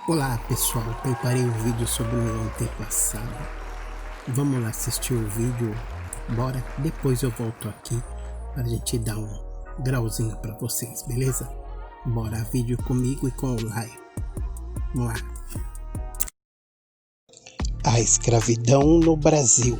Olá pessoal, preparei um vídeo sobre o meu antepassado. Vamos lá assistir o vídeo? Bora? Depois eu volto aqui para a gente dar um grauzinho para vocês, beleza? Bora, vídeo comigo e com o like. Vamos lá. A escravidão no Brasil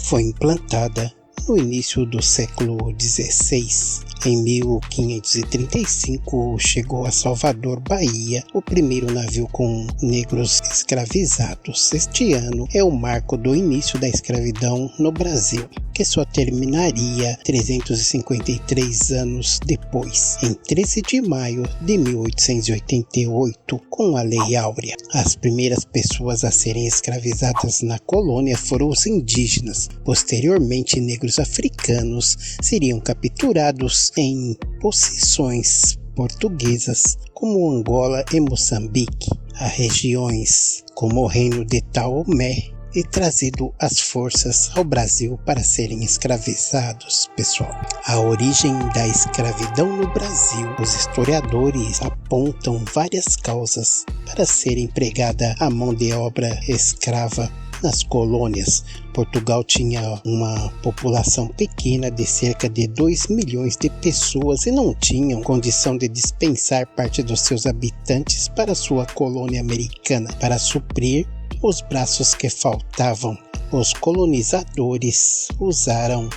foi implantada no início do século XVI. Em 1535 chegou a Salvador, Bahia, o primeiro navio com negros escravizados. Este ano é o marco do início da escravidão no Brasil, que só terminaria 353 anos depois, em 13 de maio de 1888, com a Lei Áurea. As primeiras pessoas a serem escravizadas na colônia foram os indígenas. Posteriormente, negros africanos seriam capturados em possessões portuguesas como Angola e Moçambique, a regiões como o Reino de Taomé, e trazido às forças ao Brasil para serem escravizados, pessoal. A origem da escravidão no Brasil, os historiadores apontam várias causas para ser empregada a mão de obra escrava nas colônias. Portugal tinha uma população pequena de cerca de 2 milhões de pessoas e não tinham condição de dispensar parte dos seus habitantes para sua colônia americana. Para suprir os braços que faltavam, os colonizadores usaram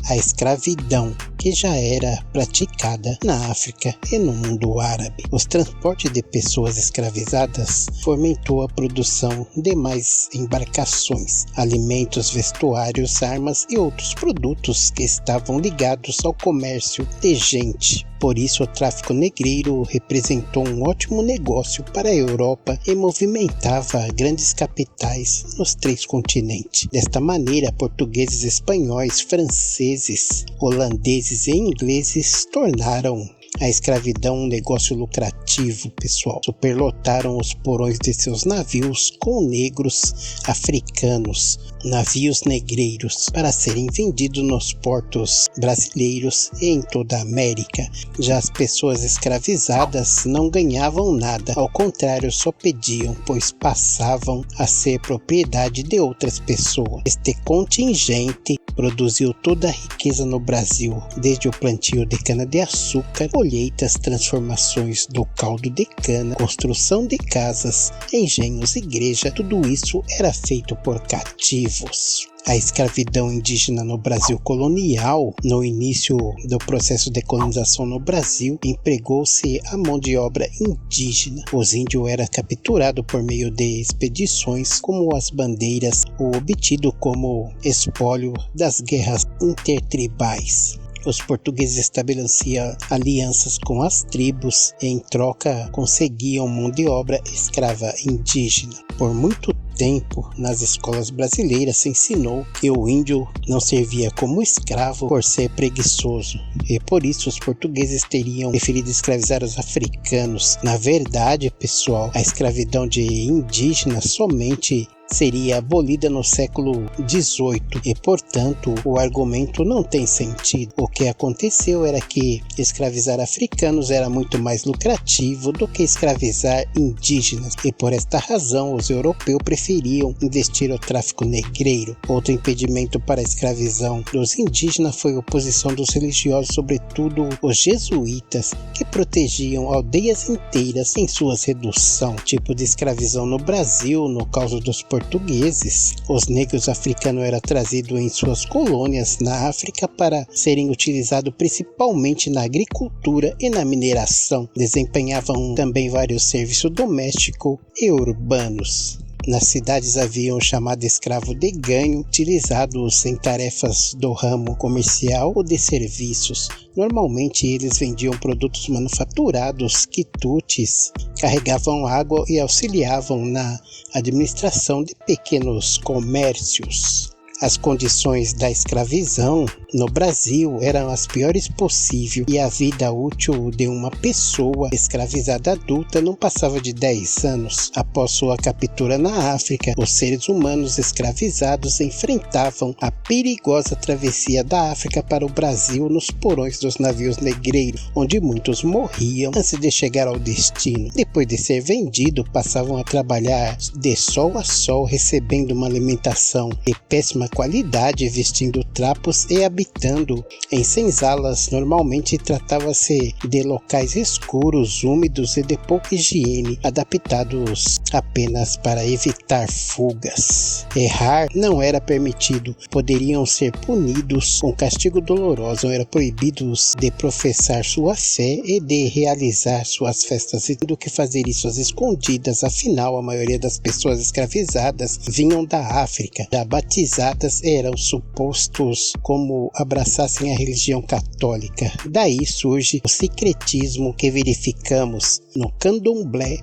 a escravidão, que já era praticada na África e no mundo árabe. Os transportes de pessoas escravizadas fomentou a produção de mais embarcações, alimentos, vestuários, armas e outros produtos que estavam ligados ao comércio de gente. Por isso, o tráfico negreiro representou um ótimo negócio para a Europa e movimentava grandes capitais nos 3 continentes. Desta maneira, portugueses, espanhóis, franceses, holandeses e ingleses tornaram a escravidão um negócio lucrativo, pessoal. Superlotaram os porões de seus navios com negros africanos, navios negreiros, para serem vendidos nos portos brasileiros e em toda a América. Já as pessoas escravizadas não ganhavam nada, ao contrário, só pediam, pois passavam a ser propriedade de outras pessoas. Este contingente produziu toda a riqueza no Brasil, desde o plantio de cana-de-açúcar, colheitas, transformações do caldo de cana, construção de casas, engenhos, igreja, tudo isso era feito por cativos. A escravidão indígena no Brasil colonial, no início do processo de colonização no Brasil, empregou-se a mão de obra indígena. Os índios eram capturados por meio de expedições, como as bandeiras, ou obtido como espólio das guerras intertribais. Os portugueses estabeleciam alianças com as tribos e, em troca, conseguiam mão de obra escrava indígena. Por muito tempo, nas escolas brasileiras se ensinou que o índio não servia como escravo por ser preguiçoso, e por isso os portugueses teriam preferido escravizar os africanos. Na verdade, pessoal, a escravidão de indígenas somente seria abolida no século XVIII e, portanto, o argumento não tem sentido. O que aconteceu era que escravizar africanos era muito mais lucrativo do que escravizar indígenas, e por esta razão os europeus preferiam investir no tráfico negreiro. Outro impedimento para a escravização dos indígenas foi a oposição dos religiosos, sobretudo os jesuítas, que protegiam aldeias inteiras em sua redução. Tipo de escravização no Brasil, no caso dos portugueses, os negros africanos eram trazidos em suas colônias na África para serem utilizados principalmente na agricultura e na mineração. Desempenhavam também vários serviços domésticos e urbanos. Nas cidades havia o chamado escravo de ganho, utilizados em tarefas do ramo comercial ou de serviços. Normalmente eles vendiam produtos manufaturados, quitutes, carregavam água e auxiliavam na administração de pequenos comércios. As condições da escravidão no Brasil eram as piores possíveis e a vida útil de uma pessoa escravizada adulta não passava de 10 anos. Após sua captura na África, os seres humanos escravizados enfrentavam a perigosa travessia da África para o Brasil nos porões dos navios negreiros, onde muitos morriam antes de chegar ao destino. Depois de ser vendido, passavam a trabalhar de sol a sol, recebendo uma alimentação de péssima qualidade, vestindo trapos e habitando em senzalas. Normalmente tratava-se de locais escuros, úmidos e de pouca higiene, adaptados apenas para evitar fugas. Errar não era permitido, poderiam ser punidos com castigo doloroso, eram proibidos de professar sua fé e de realizar suas festas, e tendo que fazer isso às escondidas. Afinal, a maioria das pessoas escravizadas vinham da África. Já batizadas eram supostos como abraçassem a religião católica. Daí surge o sincretismo que verificamos no candomblé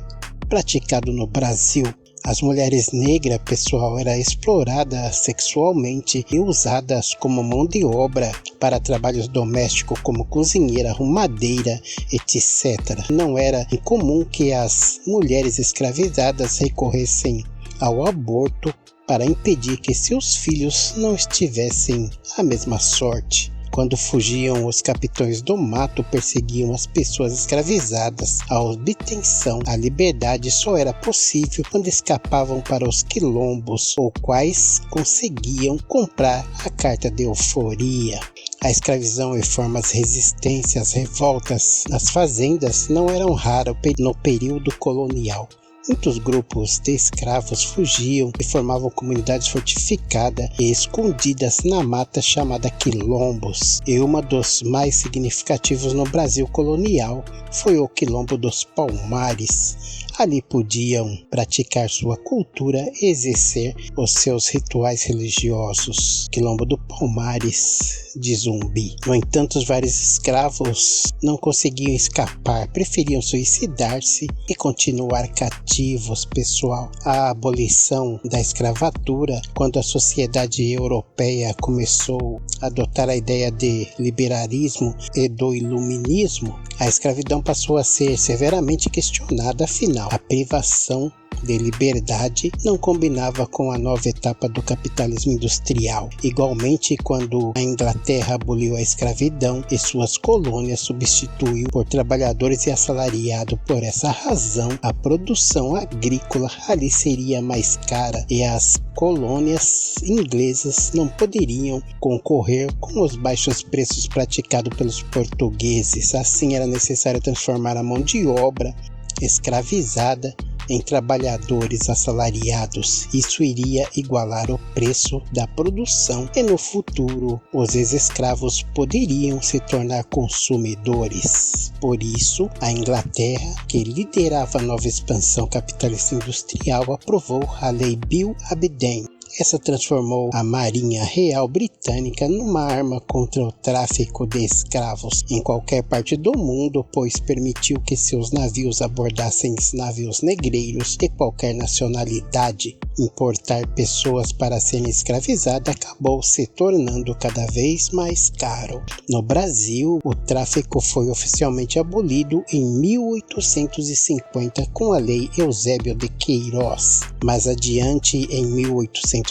praticado no Brasil. As mulheres negras, pessoal, eram exploradas sexualmente e usadas como mão de obra para trabalhos domésticos como cozinheira, arrumadeira, etc. Não era incomum que as mulheres escravizadas recorressem ao aborto para impedir que seus filhos não tivessem a mesma sorte. Quando fugiam, os capitães do mato perseguiam as pessoas escravizadas. A obtenção da liberdade só era possível quando escapavam para os quilombos, ou quais conseguiam comprar a carta de euforia. A escravidão e formas de resistência às revoltas nas fazendas não eram raras no período colonial. Muitos grupos de escravos fugiam e formavam comunidades fortificadas e escondidas na mata chamada quilombos. E uma dos mais significativos no Brasil colonial foi o Quilombo dos Palmares. Ali podiam praticar sua cultura e exercer os seus rituais religiosos. Quilombo do Palmares de Zumbi. No entanto, os vários escravos não conseguiam escapar, preferiam suicidar-se e continuar cativos, pessoal. A abolição da escravatura, quando a sociedade europeia começou a adotar a ideia de liberalismo e do iluminismo, a escravidão passou a ser severamente questionada. Afinal, a privação de liberdade não combinava com a nova etapa do capitalismo industrial. Igualmente, quando a Inglaterra aboliu a escravidão e suas colônias substituiu por trabalhadores e assalariados. Por essa razão, a produção agrícola ali seria mais cara e as colônias inglesas não poderiam concorrer com os baixos preços praticados pelos portugueses. Assim, era necessário transformar a mão de obra escravizada em trabalhadores assalariados. Isso iria igualar o preço da produção e no futuro os ex-escravos poderiam se tornar consumidores. Por isso, a Inglaterra, que liderava a nova expansão capitalista industrial, aprovou a Lei Bill Aberdeen. Essa transformou a Marinha Real Britânica numa arma contra o tráfico de escravos em qualquer parte do mundo, pois permitiu que seus navios abordassem navios negreiros de qualquer nacionalidade. Importar pessoas para serem escravizadas acabou se tornando cada vez mais caro. No Brasil, o tráfico foi oficialmente abolido em 1850 com a Lei Eusébio de Queiroz. Mais adiante, em 1871,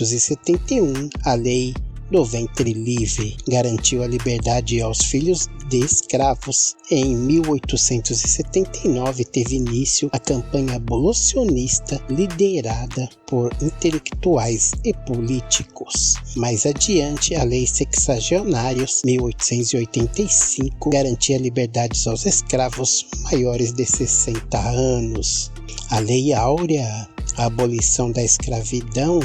a Lei do Ventre Livre garantiu a liberdade aos filhos de escravos. Em 1879 teve início a campanha abolicionista liderada por intelectuais e políticos. Mais adiante, a Lei Sexagenários, 1885, garantia liberdades aos escravos maiores de 60 anos. A Lei Áurea, a abolição da escravidão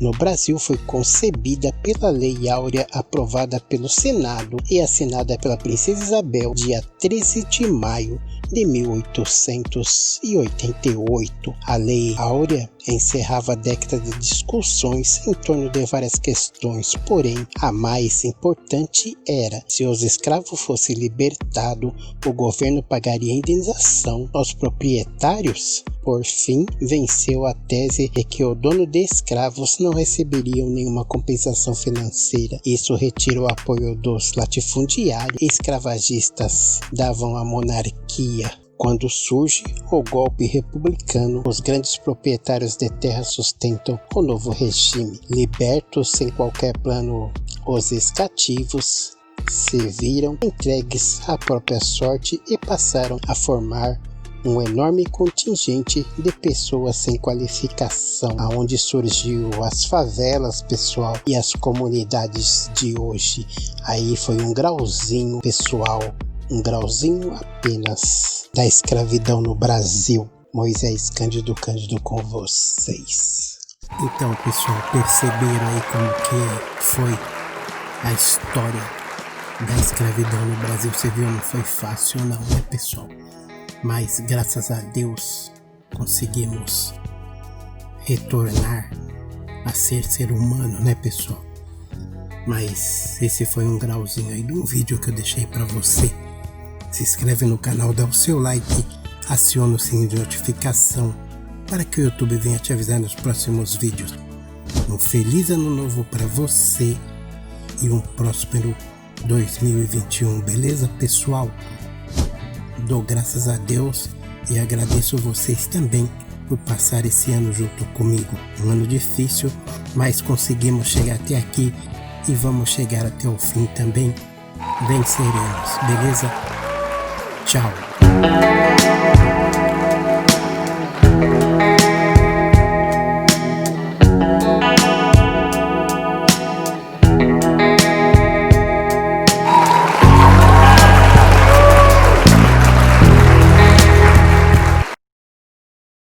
no Brasil, foi concebida pela Lei Áurea, aprovada pelo Senado e assinada pela Princesa Isabel, dia 13 de maio de 1888. A Lei Áurea encerrava a década de discussões em torno de várias questões, porém a mais importante era: se os escravos fossem libertados, o governo pagaria indenização aos proprietários? Por fim, venceu a tese de que o dono de escravos não receberiam nenhuma compensação financeira. Isso retirou o apoio dos latifundiários e escravagistas davam à monarquia. Quando surge o golpe republicano, os grandes proprietários de terra sustentam o novo regime. Libertos sem qualquer plano, os escativos se viram entregues à própria sorte e passaram a formar um enorme contingente de pessoas sem qualificação, aonde surgiu as favelas, pessoal, e as comunidades de hoje. Aí foi um grauzinho, pessoal, um grauzinho apenas da escravidão no Brasil. Moisés Cândido com vocês. Então, pessoal, perceberam aí como que foi a história da escravidão no Brasil? Você viu, não foi fácil não, né, pessoal? Mas graças a Deus conseguimos retornar a ser humano, né, pessoal? Mas esse foi um grauzinho aí de um vídeo que eu deixei pra você. Se inscreve no canal, dá o seu like, aciona o sininho de notificação para que o YouTube venha te avisar nos próximos vídeos. Um feliz ano novo para você e um próspero 2021, beleza, pessoal? Dou graças a Deus e agradeço vocês também por passar esse ano junto comigo. Um ano difícil, mas conseguimos chegar até aqui e vamos chegar até o fim também. Venceremos, beleza? Tchau.